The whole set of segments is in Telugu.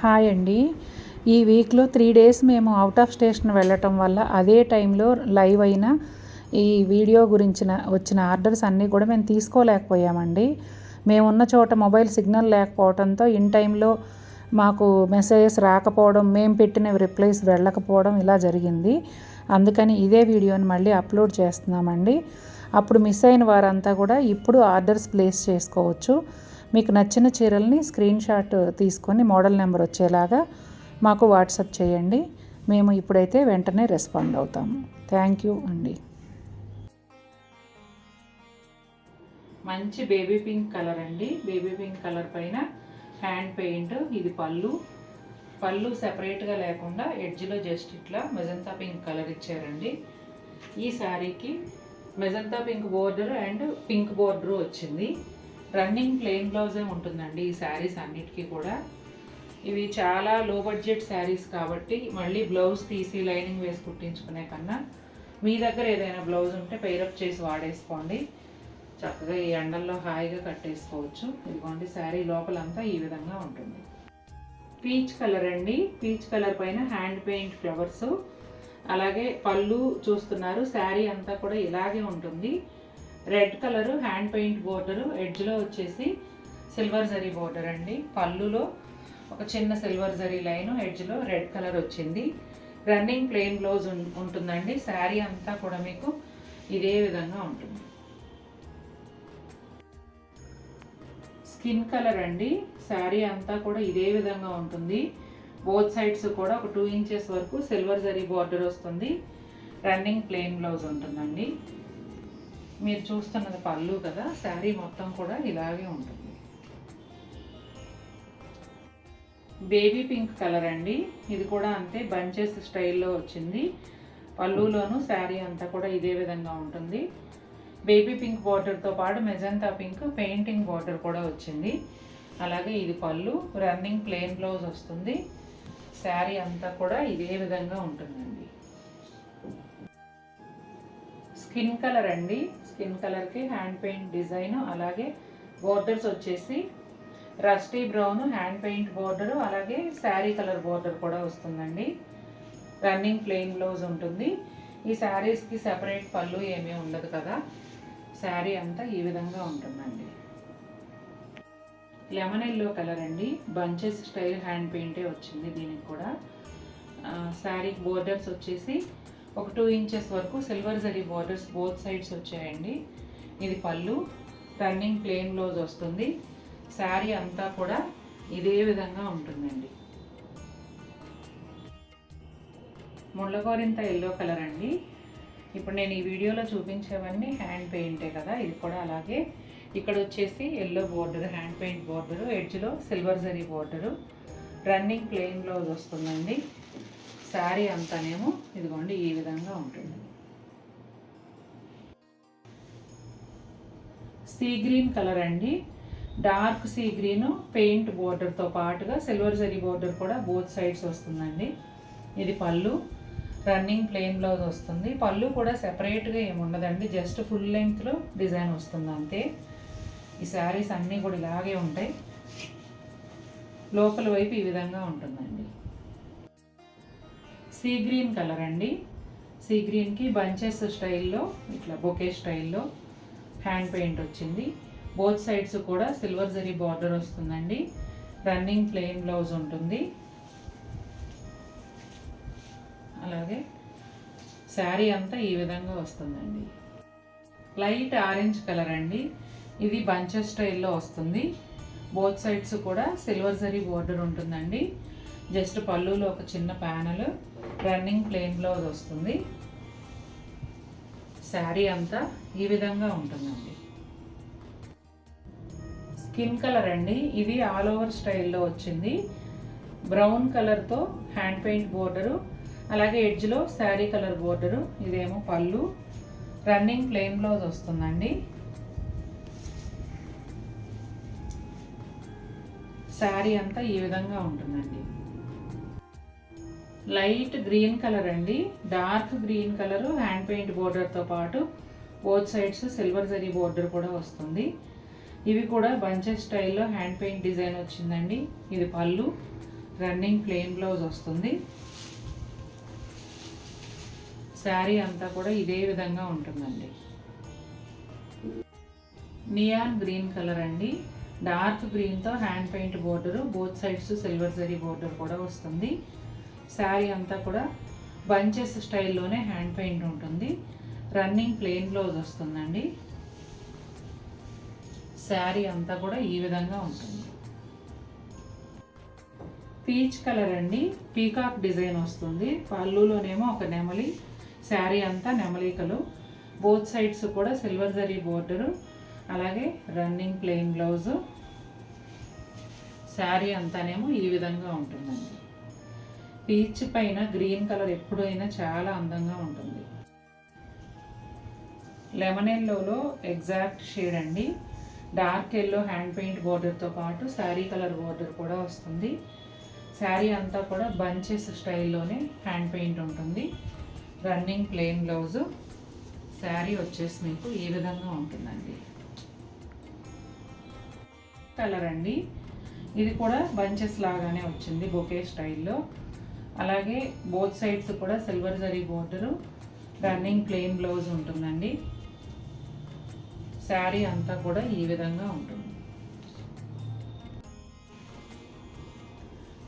హాయ్ అండి. ఈ వీక్లో 3 డేస్ మేము అవుట్ ఆఫ్ స్టేషన్ వెళ్ళటం వల్ల అదే టైంలో లైవ్ అయిన ఈ వీడియో గురించిన వచ్చిన ఆర్డర్స్ అన్నీ కూడా మేము తీసుకోలేకపోయామండి. మేమున్న చోట మొబైల్ సిగ్నల్ లేకపోవడంతో ఇన్ టైంలో మాకు మెసేజెస్ రాకపోవడం, మేము పెట్టిన రిప్లైస్ వెళ్ళకపోవడం ఇలా జరిగింది. అందుకని ఇదే వీడియోని మళ్ళీ అప్లోడ్ చేస్తున్నామండి. అప్పుడు మిస్ అయిన వారంతా కూడా ఇప్పుడు ఆర్డర్స్ ప్లేస్ చేసుకోవచ్చు. మీకు నచ్చిన చీరల్ని స్క్రీన్ షాట్ తీసుకొని మోడల్ నెంబర్ వచ్చేలాగా మాకు వాట్సాప్ చేయండి. మేము ఇప్పుడైతే వెంటనే రెస్పాండ్ అవుతాము. థ్యాంక్ యూ అండి. మంచి బేబీ పింక్ కలర్ అండి. బేబీ పింక్ కలర్ పైన హ్యాండ్ పెయింట్. ఇది పళ్ళు సెపరేట్గా లేకుండా ఎడ్జ్లో జస్ట్ ఇట్లా మెజంతా పింక్ కలర్ ఇచ్చారండి. ఈ శారీకి magenta pink border and pink border వచ్చింది. రన్నింగ్ ప్లెయిన్ బ్లౌజే ఉంటుందండి ఈ శారీస్ అన్నిటికీ కూడా. ఇవి చాలా లో బడ్జెట్ శారీస్ కాబట్టి మళ్ళీ బ్లౌజ్ తీసి లైనింగ్ వేసి కుట్టించుకునే కన్నా మీ దగ్గర ఏదైనా బ్లౌజ్ ఉంటే పెయిరప్ చేసి వాడేసుకోండి. చక్కగా ఈ ఎండల్లో హాయిగా కట్టేసుకోవచ్చు. ఇదిగోండి శారీ లోపలంతా ఈ విధంగా ఉంటుంది. పీచ్ కలర్ అండి. పీచ్ కలర్ పైన హ్యాండ్ పెయింట్ ఫ్లవర్స్, అలాగే పళ్ళు చూస్తున్నారు. శారీ అంతా కూడా ఇలాగే ఉంటుంది. Red colour hand paint border, ఎడ్జ్లో వచ్చేసి సిల్వర్ జరీ బోర్డర్ అండి. పళ్ళులో ఒక చిన్న సిల్వర్ జరీ లైను, ఎడ్జ్లో రెడ్ కలర్ వచ్చింది. రన్నింగ్ ప్లెయిన్ బ్లౌజ్ ఉంటుందండి. శారీ అంతా కూడా మీకు ఇదే విధంగా ఉంటుంది. స్కిన్ కలర్ అండి. శారీ అంతా కూడా ఇదే విధంగా ఉంటుంది. బోత్ సైడ్స్ కూడా ఒక 2 ఇంచెస్ వరకు సిల్వర్ జరీ బోర్డర్ వస్తుంది. రన్నింగ్ ప్లెయిన్ బ్లౌజ్ ఉంటుందండి. మీరు చూస్తున్నది పళ్ళు కదా. శారీ మొత్తం కూడా ఇలాగే ఉంటుంది. బేబీ పింక్ కలర్ అండి. ఇది కూడా అంతే బంచెస్ స్టైల్లో వచ్చింది. పళ్ళులోను శారీ అంతా కూడా ఇదే విధంగా ఉంటుంది. బేబీ పింక్ బార్డర్తో పాటు మెజంతా పింక్ పెయింటింగ్ బార్డర్ కూడా వచ్చింది. అలాగే ఇది పళ్ళు. రన్నింగ్ ప్లెయిన్ బ్లౌజ్ వస్తుంది. శారీ అంతా కూడా ఇదే విధంగా ఉంటుందండి. స్కిన్ కలర్ అండి. స్కిన్ కలర్కి హ్యాండ్ పెయింట్ డిజైన్, అలాగే బోర్డర్స్ వచ్చేసి rusty brown hand paint border, అలాగే శారీ కలర్ బోర్డర్ కూడా వస్తుందండి. రన్నింగ్ ప్లెయిన్ బ్లౌజ్ ఉంటుంది. ఈ శారీస్కి సెపరేట్ పళ్ళు ఏమీ ఉండదు కదా. శారీ అంతా ఈ విధంగా ఉంటుందండి. లెమన్ ఎల్లో కలర్ అండి. బంచెస్ స్టైల్ హ్యాండ్ పెయింటే వచ్చింది దీనికి కూడా. శారీకి బోర్డర్స్ వచ్చేసి ఒక 2 ఇంచెస్ వరకు silver zari borders both sides వచ్చాయండి. ఇది పళ్ళు. రన్నింగ్ ప్లెయిన్ బ్లౌజ్ వస్తుంది. శారీ అంతా కూడా ఇదే విధంగా ఉంటుందండి. ముళ్ళగోరింత ఎల్లో కలర్ అండి. ఇప్పుడు నేను ఈ వీడియోలో చూపించేవన్నీ హ్యాండ్ పెయింటే కదా. ఇది కూడా అలాగే. ఇక్కడ వచ్చేసి yellow border hand paint border, ఎడ్జ్లో silver zari border, running plain blouse వస్తుందండి. శారీ అంతానేమో ఇదిగోండి ఈ విధంగా ఉంటుంది. సీ గ్రీన్ కలర్ అండి. డార్క్ సీ గ్రీన్ పెయింట్ బోర్డర్తో పాటుగా సిల్వర్ జరీ బోర్డర్ కూడా బోత్ సైడ్స్ వస్తుందండి. ఇది పళ్ళు. రన్నింగ్ ప్లెయిన్ బ్లౌజ్ వస్తుంది. పళ్ళు కూడా సెపరేట్గా ఏమి ఉండదండి, జస్ట్ ఫుల్ లెంగ్త్లో డిజైన్ వస్తుంది అంతే. ఈ శారీస్ అన్నీ కూడా ఇలాగే ఉంటాయి. లోపల వైపు ఈ విధంగా ఉంటుందండి. సీ గ్రీన్ కలర్ అండి. సీ గ్రీన్కి బంచెస్ స్టైల్లో ఇట్లా బొకే స్టైల్లో హ్యాండ్ పెయింట్ వచ్చింది. బోత్ సైడ్స్ కూడా సిల్వర్ జరీ బార్డర్ వస్తుందండి. రన్నింగ్ ప్లెయిన్ బ్లౌజ్ ఉంటుంది. అలాగే శారీ అంతా ఈ విధంగా వస్తుందండి. లైట్ ఆరెంజ్ కలర్ అండి. ఇది బంచెస్ స్టైల్లో వస్తుంది. బోత్ సైడ్స్ కూడా సిల్వర్ జరీ బోర్డర్ ఉంటుందండి. జస్ట్ పళ్ళులో ఒక చిన్న ప్యానల్, రన్నింగ్ ప్లెయిన్ బ్లౌజ్ వస్తుంది. శారీ అంతా ఈ విధంగా ఉంటుందండి. స్కిన్ కలర్ అండి. ఇది ఆల్ ఓవర్ స్టైల్లో వచ్చింది. బ్రౌన్ కలర్తో హ్యాండ్ పెయింట్ బోర్డరు, అలాగే ఎడ్జ్లో శారీ కలర్ బోర్డరు. ఇదేమో పళ్ళు. రన్నింగ్ ప్లెయిన్ బ్లౌజ్ వస్తుందండి. శారీ అంతా ఈ విధంగా ఉంటుందండి. లైట్ గ్రీన్ కలర్ అండి. Dark green colour hand paint బోర్డర్తో పాటు both sides silver zari border కూడా వస్తుంది. ఇవి కూడా బంచెస్ స్టైల్లో హ్యాండ్ పెయింట్ డిజైన్ వచ్చిందండి. ఇది పళ్ళు. రన్నింగ్ ప్లెయిన్ బ్లౌజ్ వస్తుంది. శారీ అంతా కూడా ఇదే విధంగా ఉంటుందండి. నియాన్ గ్రీన్ కలర్ అండి. డార్క్ గ్రీన్తో hand paint border, both sides silver zari border కూడా వస్తుంది. శారీ అంతా కూడా బంచెస్ స్టైల్లోనే హ్యాండ్ పెయింట్ ఉంటుంది. రన్నింగ్ ప్లెయిన్ బ్లౌజ్ వస్తుందండి. శారీ అంతా కూడా ఈ విధంగా ఉంటుంది. పీచ్ కలర్ అండి. పీకాక్ డిజైన్ వస్తుంది. పళ్ళులోనేమో ఒక నెమలి, శారీ అంతా నెమలికలు, బోత్ సైడ్స్ కూడా సిల్వర్ జరీ బోర్డరు, అలాగే రన్నింగ్ ప్లెయిన్ బ్లౌజు. శారీ అంతానేమో ఈ విధంగా ఉంటుందండి. పీచ్ పైన గ్రీన్ కలర్ ఎప్పుడైనా చాలా అందంగా ఉంటుంది. లెమన్ ఎల్లోలో ఎగ్జాక్ట్ షేడ్ అండి. డార్క్ ఎల్లో హ్యాండ్ పెయింట్ బోర్డర్తో పాటు శారీ కలర్ బోర్డర్ కూడా వస్తుంది. శారీ అంతా కూడా బంచెస్ స్టైల్లోనే హ్యాండ్ పెయింట్ ఉంటుంది. Running plain blouse. శారీ వచ్చేసి మీకు ఈ విధంగా ఉంటుందండి. కలర్ అండి. ఇది కూడా బంచెస్ లాగానే వచ్చింది బొకే స్టైల్లో. అలాగే బోత్ సైడ్స్ కూడా silver zari border, running plain blouse ఉంటుందండి. శారీ అంతా కూడా ఈ విధంగా ఉంటుంది.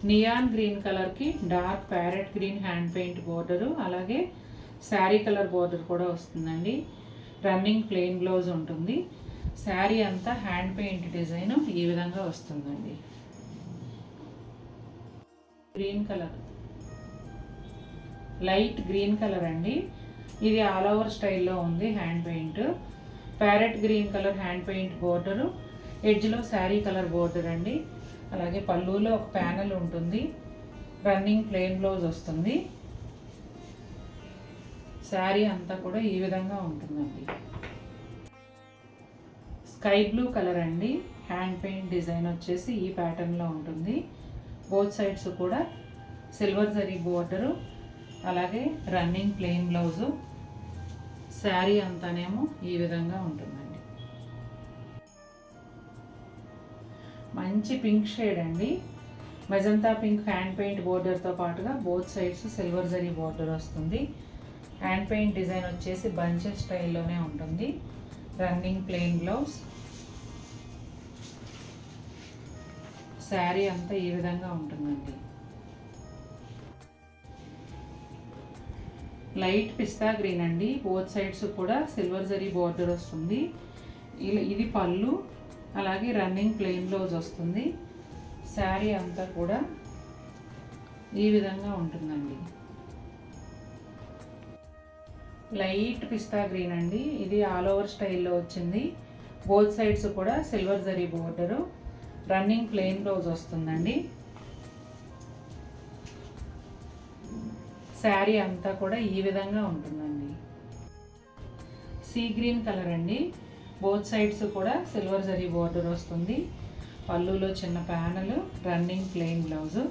నియాన్ గ్రీన్ కలర్కి dark parrot green hand paint border, అలాగే శారీ కలర్ బోర్డర్ కూడా వస్తుందండి. రన్నింగ్ ప్లెయిన్ బ్లౌజ్ ఉంటుంది. శారీ అంతా హ్యాండ్ పెయింట్ డిజైన్ ఈ విధంగా వస్తుందండి. Green colour, light green colour అండి. ఇది ఆల్ ఓవర్ స్టైల్లో ఉంది hand paint. Parrot green colour hand paint border, ఎడ్జ్లో శారీ కలర్ బోర్డర్ అండి. అలాగే పళ్ళులో ఒక ప్యానెల్ ఉంటుంది. రన్నింగ్ ప్లెయిన్ బ్లౌజ్ వస్తుంది. శారీ అంతా కూడా ఈ విధంగా ఉంటుందండి. స్కై బ్లూ కలర్ అండి. హ్యాండ్ పెయింట్ డిజైన్ వచ్చేసి ఈ ప్యాటర్న్లో ఉంటుంది. బోత్ సైడ్స్ కూడా సిల్వర్ జరీ బోర్డరు, అలాగే రన్నింగ్ ప్లెయిన్ బ్లౌజు. శారీ అంతానేమో ఈ విధంగా ఉంటుందండి. మంచి పింక్ షేడ్ అండి. మెజంతా పింక్ హ్యాండ్ పెయింట్ బోర్డర్తో పాటుగా both sides silver zari border వస్తుంది. హ్యాండ్ పెయింట్ డిజైన్ వచ్చేసి బంచెస్ స్టైల్లోనే ఉంటుంది. Running plain blouse. శారీ అంతా ఈ విధంగా ఉంటుందండి. లైట్ పిస్తా గ్రీన్ అండి. బోత్ సైడ్స్ కూడా సిల్వర్ జరీ బోర్డర్ వస్తుంది. ఇది పళ్ళు, అలాగే రన్నింగ్ ప్లెయిన్ బ్లౌజ్ వస్తుంది. శారీ అంతా కూడా ఈ విధంగా ఉంటుందండి. లైట్ పిస్తా గ్రీన్ అండి. ఇది ఆల్ ఓవర్ స్టైల్లో వచ్చింది. బోత్ సైడ్స్ కూడా silver zari border, running plain blouse వస్తుందండి. శారీ అంతా కూడా ఈ విధంగా ఉంటుందండి. సీ గ్రీన్ కలర్ అండి. బోత్ సైడ్స్ కూడా సిల్వర్ జరీ బోర్డర్ వస్తుంది. పళ్ళులో చిన్న panel, running plain blouse.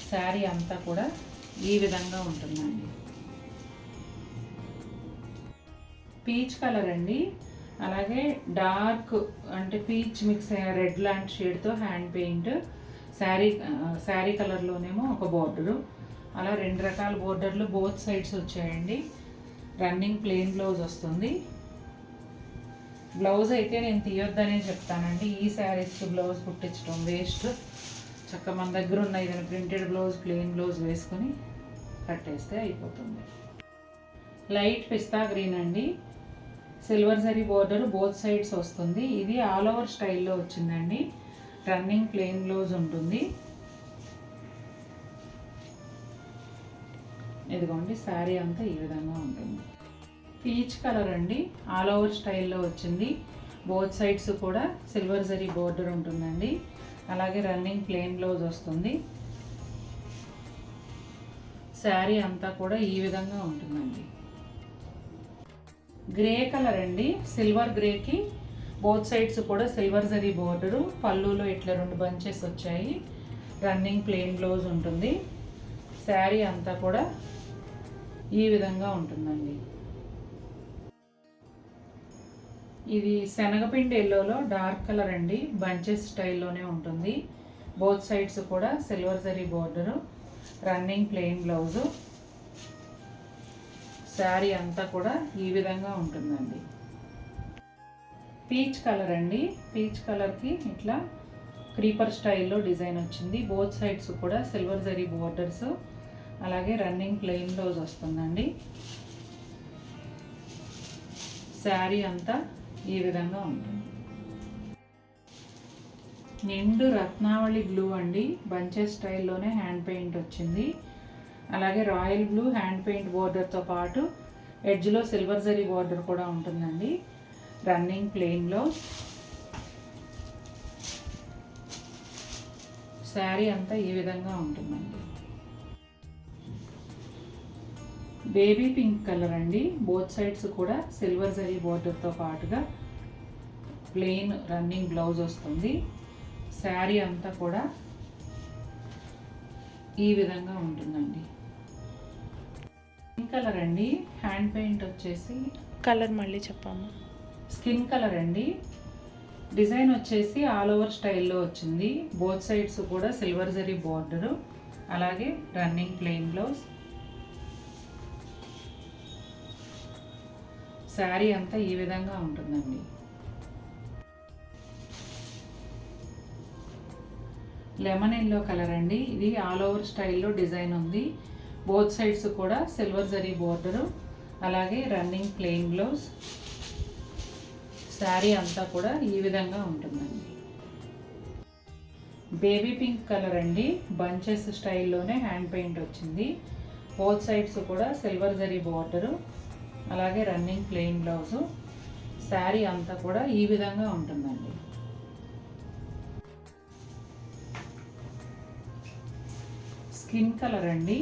Sari అంతా కూడా ఈ విధంగా ఉంటుందండి. పీచ్ కలర్ అండి. అలాగే డార్క్ అంటే పీచ్ మిక్స్ రెడ్ లాంటి షేడ్తో హ్యాండ్ పెయింట్. శారీ కలర్లోనేమో ఒక బోర్డరు, అలా రెండు రకాల బోర్డర్లు బోత్ సైడ్స్ వచ్చాయండి. రన్నింగ్ ప్లెయిన్ బ్లౌజ్ వస్తుంది. బ్లౌజ్ అయితే నేను తీయొద్దనే చెప్తానండి. ఈ శారీస్కి బ్లౌజ్ కుట్టించడం వేస్ట్. చక్కగా మన దగ్గర ఉన్న ఏదైనా ప్రింటెడ్ బ్లౌజ్, ప్లెయిన్ బ్లౌజ్ వేసుకొని కట్టేస్తే అయిపోతుంది. లైట్ పిస్తా గ్రీన్ అండి. Silver zari border both sides వస్తుంది. ఇది ఆల్ ఓవర్ స్టైల్లో వచ్చిందండి. రన్నింగ్ ప్లెయిన్ బ్లౌజ్ ఉంటుంది. ఇదిగోండి శారీ అంతా ఈ విధంగా ఉంటుంది. పీచ్ కలర్ అండి. ఆల్ ఓవర్ స్టైల్లో వచ్చింది. బోత్ సైడ్స్ కూడా సిల్వర్ జరీ బోర్డర్ ఉంటుందండి. అలాగే రన్నింగ్ ప్లెయిన్ బ్లౌజ్ వస్తుంది. శారీ అంతా కూడా ఈ విధంగా ఉంటుందండి. గ్రే కలర్ అండి. సిల్వర్ గ్రేకి బోత్ సైడ్స్ కూడా సిల్వర్ జరీ బోర్డరు, పళ్ళులో ఇట్లా రెండు బంచెస్ వచ్చాయి. రన్నింగ్ ప్లెయిన్ బ్లౌజ్ ఉంటుంది. శారీ అంతా కూడా ఈ విధంగా ఉంటుందండి. ఇది శనగపిండి ఎల్లోలో డార్క్ కలర్ అండి. బంచెస్ స్టైల్లోనే ఉంటుంది. బోత్ సైడ్స్ కూడా silver zari border, running plain blouse. Sari అంతా కూడా ఈ విధంగా ఉంటుందండి. పీచ్ కలర్ అండి. పీచ్ కలర్కి ఇట్లా క్రీపర్ స్టైల్లో డిజైన్ వచ్చింది. బోత్ సైడ్స్ కూడా సిల్వర్ జరీ బోర్డర్స్, అలాగే రన్నింగ్ ప్లెయిన్ బ్లౌజ్ వస్తుందండి. శారీ అంతా ఈ విధంగా ఉంటుంది. నిండు రత్నావళి బ్లూ అండి. బంచెస్ స్టైల్లోనే హ్యాండ్ పెయింట్ వచ్చింది. అలాగే రాయల్ బ్లూ హ్యాండ్ పెయింట్ బోర్డర్తో పాటు ఎడ్జ్లో సిల్వర్ జరీ బోర్డర్ కూడా ఉంటుందండి. Running plain blouse. శారీ అంతా ఈ విధంగా ఉంటుందండి. బేబీ పింక్ కలర్ అండి. బోత్ సైడ్స్ కూడా సిల్వర్ జరీ బోర్డర్తో పాటుగా ప్లెయిన్ రన్నింగ్ బ్లౌజ్ వస్తుంది. శారీ అంతా కూడా ఈ విధంగా ఉంటుందండి. పింక్ కలర్ అండి. హ్యాండ్ పెయింట్ వచ్చేసి కలర్ మళ్ళీ చెప్పాము. స్కిన్ కలర్ అండి. డిజైన్ వచ్చేసి ఆల్ ఓవర్ స్టైల్లో వచ్చింది. బోత్ సైడ్స్ కూడా సిల్వర్ జరీ బోర్డరు, అలాగే రన్నింగ్ ప్లెయిన్ బ్లౌజ్. శారీ అంతా ఈ విధంగా ఉంటుందండి. లెమన్ ఎల్లో కలర్ అండి. ఇది ఆల్ ఓవర్ స్టైల్లో డిజైన్ ఉంది. బోత్ సైడ్స్ కూడా సిల్వర్ జరీ బోర్డరు, అలాగే రన్నింగ్ ప్లెయిన్ బ్లౌజ్. శారీ అంతా కూడా ఈ విధంగా ఉంటుందండి. బేబీ పింక్ కలర్ అండి. బంచెస్ స్టైల్లోనే హ్యాండ్ పెయింట్ వచ్చింది. బోత్ సైడ్స్ కూడా సిల్వర్ జరీ బోర్డరు, అలాగే రన్నింగ్ ప్లెయిన్ బ్లౌజు. శారీ అంతా కూడా ఈ విధంగా ఉంటుందండి. స్కిన్ కలర్ అండి.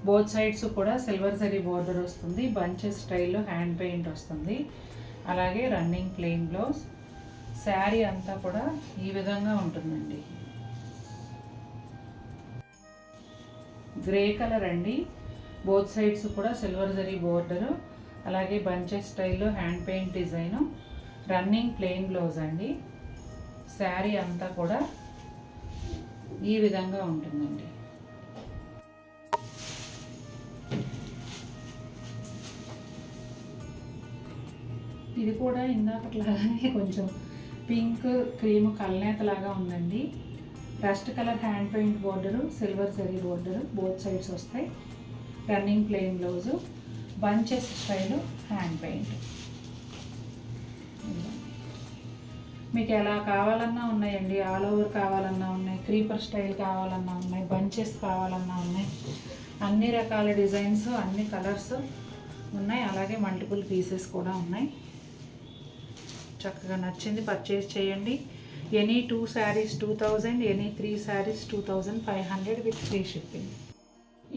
బోత్ సైడ్స్ కూడా సిల్వర్ జరీ బోర్డర్ వస్తుంది. బంచెస్ స్టైల్లో హ్యాండ్ పెయింట్ వస్తుంది, అలాగే రన్నింగ్ ప్లెయిన్ బ్లౌజ్. శారీ అంతా కూడా ఈ విధంగా ఉంటుందండి. గ్రే కలర్ అండి. బోత్ సైడ్స్ కూడా సిల్వర్ జరీ బోర్డరు, అలాగే బంచెస్ స్టైల్లో hand paint design, running plain blouse అండి. శారీ అంతా కూడా ఈ విధంగా ఉంటుందండి. ఇది కూడా ఇందాకట్లాగానే కొంచెం పింక్ క్రీమ్ కల్నేతలాగా ఉందండి. Rust colour hand paint border, silver zari border both sides వస్తాయి. Running plain blouse, bunches style hand paint. మీకు ఎలా కావాలన్నా ఉన్నాయండి. ఆల్ ఓవర్ కావాలన్నా ఉన్నాయి, క్రీపర్ స్టైల్ కావాలన్నా ఉన్నాయి, బంచెస్ కావాలన్నా ఉన్నాయి. అన్ని రకాల డిజైన్స్, అన్ని కలర్స్ ఉన్నాయి. అలాగే మల్టిపుల్ పీసెస్ కూడా ఉన్నాయి. చక్కగా నచ్చింది పర్చేస్ చేయండి. Any 2 saris 2000, any 3 saris 2500 with free shipping.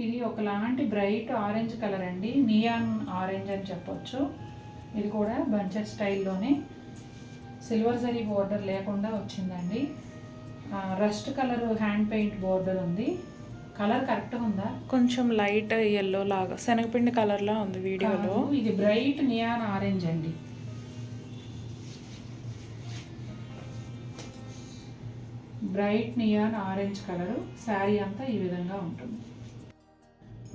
ఇది ఒకలాంటి బ్రైట్ ఆరెంజ్ కలర్ అండి. నియాన్ ఆరెంజ్ అని చెప్పొచ్చు. ఇది కూడా బంచెస్ స్టైల్లోనే సిల్వర్ జరీ బోర్డర్ లేకుండా వచ్చిందండి. Rust colour hand paint border ఉంది. కలర్ కరెక్ట్గా ఉందా? కొంచెం లైట్ ఎల్లో లాగా శనగపిండి కలర్లా ఉంది వీడియోలో. ఇది బ్రైట్ నియాన్ ఆరెంజ్ అండి. Bright neon orange colour. Sari అంతా ఈ విధంగా ఉంటుంది.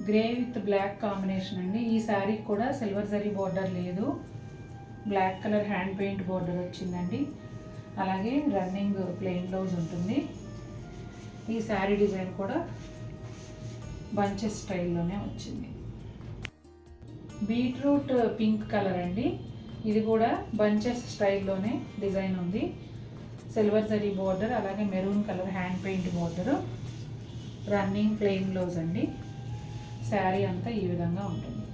గ్రే విత్ బ్లాక్ కాంబినేషన్ అండి. ఈ శారీ కూడా సిల్వర్ జరీ బోర్డర్ లేదు, black colour hand paint border వచ్చిందండి. అలాగే రన్నింగ్ ప్లెయిన్ బ్లౌజ్ ఉంటుంది. ఈ శారీ డిజైన్ కూడా బంచెస్ స్టైల్లోనే వచ్చింది. బీట్రూట్ పింక్ కలర్ అండి. ఇది కూడా బంచెస్ స్టైల్లోనే డిజైన్ ఉంది. సిల్వర్ జరీ బోర్డర్, అలాగే maroon colour hand paint border, running plain blouse అండి. శారీ అంతా ఈ విధంగా ఉంటుంది.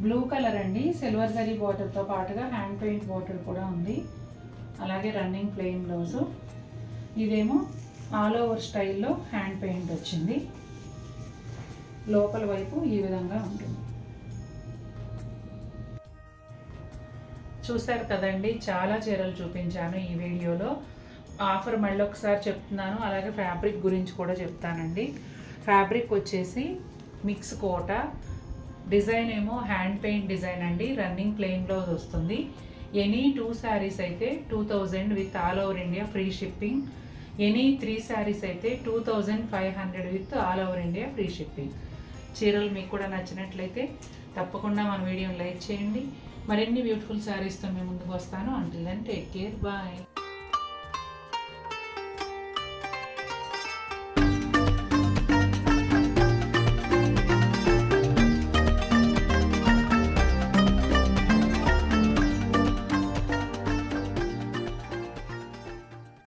బ్లూ కలర్ అండి. సిల్వర్ జరీ బోర్డర్తో పాటుగా హ్యాండ్ పెయింట్ బోర్డర్ కూడా ఉంది, అలాగే రన్నింగ్ ప్లెయిన్ బ్లౌజు. ఇదేమో ఆల్ ఓవర్ స్టైల్లో హ్యాండ్ పెయింట్ వచ్చింది. లోపల వైపు ఈ విధంగా ఉంటుంది. చూసారు కదండి, చాలా చీరలు చూపించాను ఈ వీడియోలో. ఆఫర్ మళ్ళీ ఒకసారి చెప్తున్నాను, అలాగే ఫ్యాబ్రిక్ గురించి కూడా చెప్తానండి. ఫ్యాబ్రిక్ వచ్చేసి మిక్స్ కోట, డిజైన్ ఏమో హ్యాండ్ పెయింట్ డిజైన్ అండి. రన్నింగ్ ప్లెయిన్ బ్లౌజ్ వస్తుంది. ఎనీ 2 శారీస్ అయితే 2000 with all over India free shipping. Any 3 saris అయితే 2500 with all over India free shipping. చీరలు మీకు కూడా నచ్చినట్లయితే తప్పకుండా మన వీడియోని లైక్ చేయండి. మరిన్ని బ్యూటిఫుల్ శారీస్తో మేము ముందుకు వస్తాను. Until then take care, bye.